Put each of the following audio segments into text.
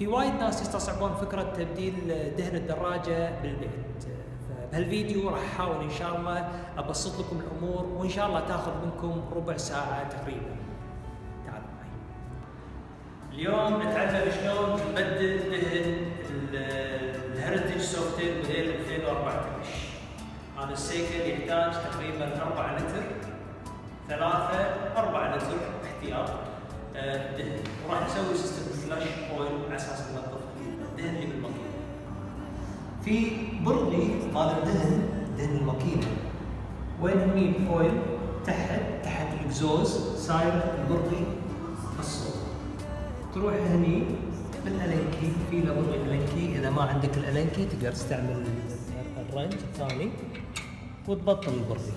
في وايد ناس يستصعبون فكرة تبديل دهن الدراجة بالبيت. بهالفيديو راح احاول ان شاء الله ابسط لكم الامور، وان شاء الله تاخذ منكم ربع ساعة تقريبا. تعالوا معي. اليوم نتعلم شلون نبدل دهن الهيرتج سوفتيل موديل 2014. هذا السيكل يحتاج تقريبا 4 لتر، 4 لتر احتياط دهن، وراح نسوي سيستم فلاش اويل على اساس ننظف الدهن اللي بالماكينه. في برغي مال الدهن، دهن الماكينه، وين هني الاويل تحت الاكزوز صاير البرغي الصوب. تروح هني بالالنكي، في له برغي الانكي، اذا ما عندك الالنكي تقدر تستعمل الرنج الثاني وتبطل البرغي.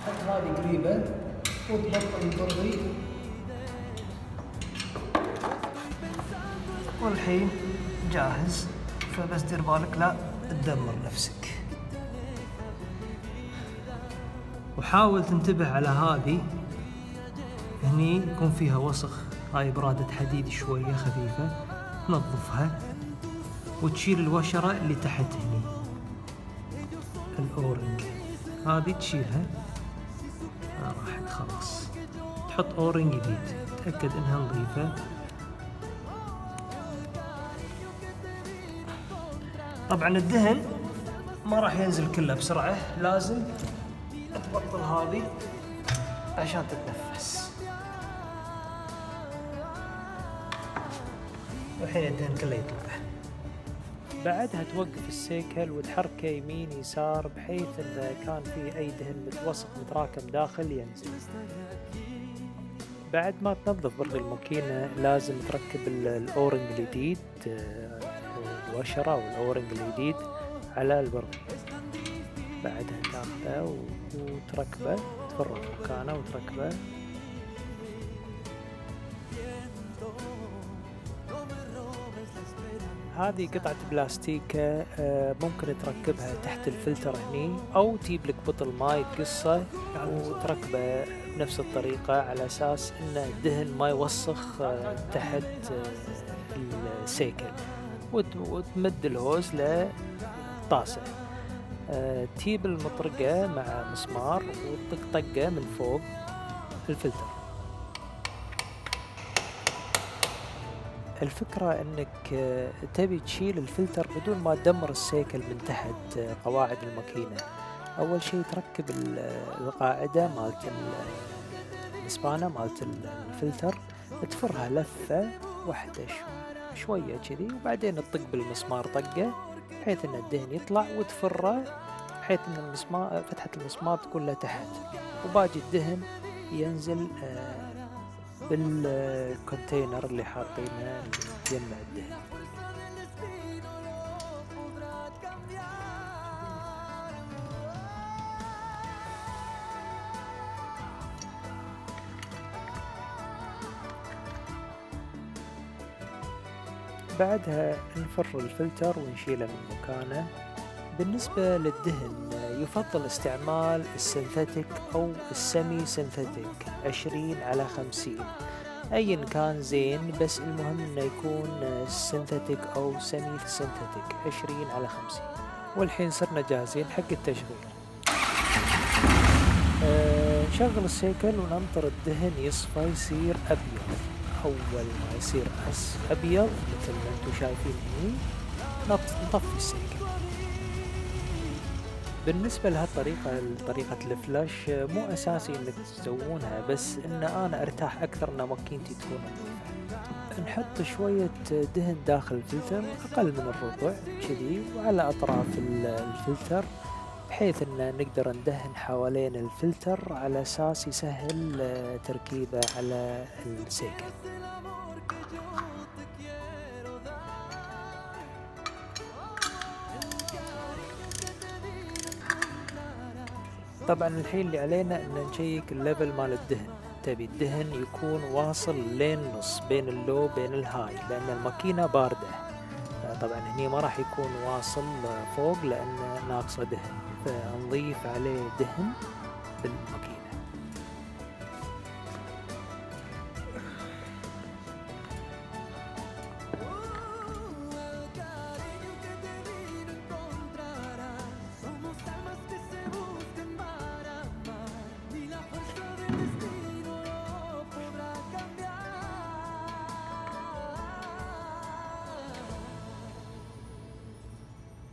حط هذه قريبة وتبطل البرغي، والحين جاهز. فبس دير بالك لا تدمر نفسك، وحاول تنتبه على هذه هني يكون فيها وسخ، هاي برادة حديد شوية خفيفة، تنظفها وتشيل الوشرة اللي تحت هني، الأورنج هذه تشيلها. راحت خلاص. تحط أورنج جديد، تأكد إنها نظيفة. طبعا الدهن ما راح ينزل كله بسرعة، لازم تبطل هذه عشان تتنفس. والحين الدهن كله يطلع. بعدها توقف السيكل وتحركه يمين يسار بحيث إذا كان فيه أي دهن متوسط متراكم داخل ينزل. بعد ما تنظف برغي الماكينة لازم تركب الأورنج الجديد، الوشرة والأورنج الجديد على البرغي. بعدها تاخذه وتركبه، تفرغ مكانه وتركبه. هذه قطعة بلاستيكة ممكن تركبها تحت الفلتر هني، أو تجيب لك بطل ماي تقصه وتركبه بنفس الطريقة على أساس إن الدهن ما يوسخ تحت السيكل. وتمد الهوز لطاسة، تجيب المطرقة مع مسمار وتطقه من فوق الفلتر. الفكرة انك تبي تشيل الفلتر بدون ما تدمر السيكل من تحت قواعد الماكينة. اول شيء تركب القاعدة مالت الاسبانة مالت الفلتر، تفرها لفة واحدة شوية كذي، وبعدين تطق بالمسمار طقة بحيث ان الدهن يطلع، وتفره بحيث ان فتحة المسمار تكون له تحت، وباقي الدهن ينزل بالكونتينر اللي حاطينه يجمع الدهن. بعدها نفر الفلتر ونشيله من مكانه. بالنسبة للدهن يفضل استعمال السينثيتك أو السمي سينثيتك 20/50، أي كان زين، بس المهم إنه يكون سينثيتك أو سمي سينثيتك 20/50. والحين صرنا جاهزين حق التشغيل. نشغل السيكل وننطر الدهن يصفى يصير أبيض. أول ما يصير أبيض مثل ما انتم شايفين هني نطفي السيكل. بالنسبة لهالطريقة، طريقة الفلاش مو أساسي إنك تسوونها، بس إن أنا أرتاح أكثر إن ماكينتي تكون نظيفة. نحط شوية دهن داخل الفلتر أقل من الربع كذي، وعلى أطراف الفلتر، بحيث إن نقدر ندهن حوالين الفلتر على أساس يسهل تركيبه على السيكل. طبعا الحين اللي علينا ان نشيك الليفل مال الدهن. تبي الدهن يكون واصل لين نص بين اللو بين الهاي، لان الماكينة باردة. طبعا هني ما راح يكون واصل فوق لان ناقصه دهن، فنضيف عليه دهن الماكينة.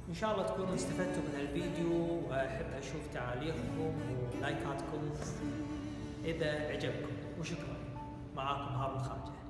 إن شاء الله تكونوا استفدتوا من الفيديو، وأحب أشوف تعاليقكم ولايكاتكم إذا عجبكم، وشكرا. معاكم هارون خارجة.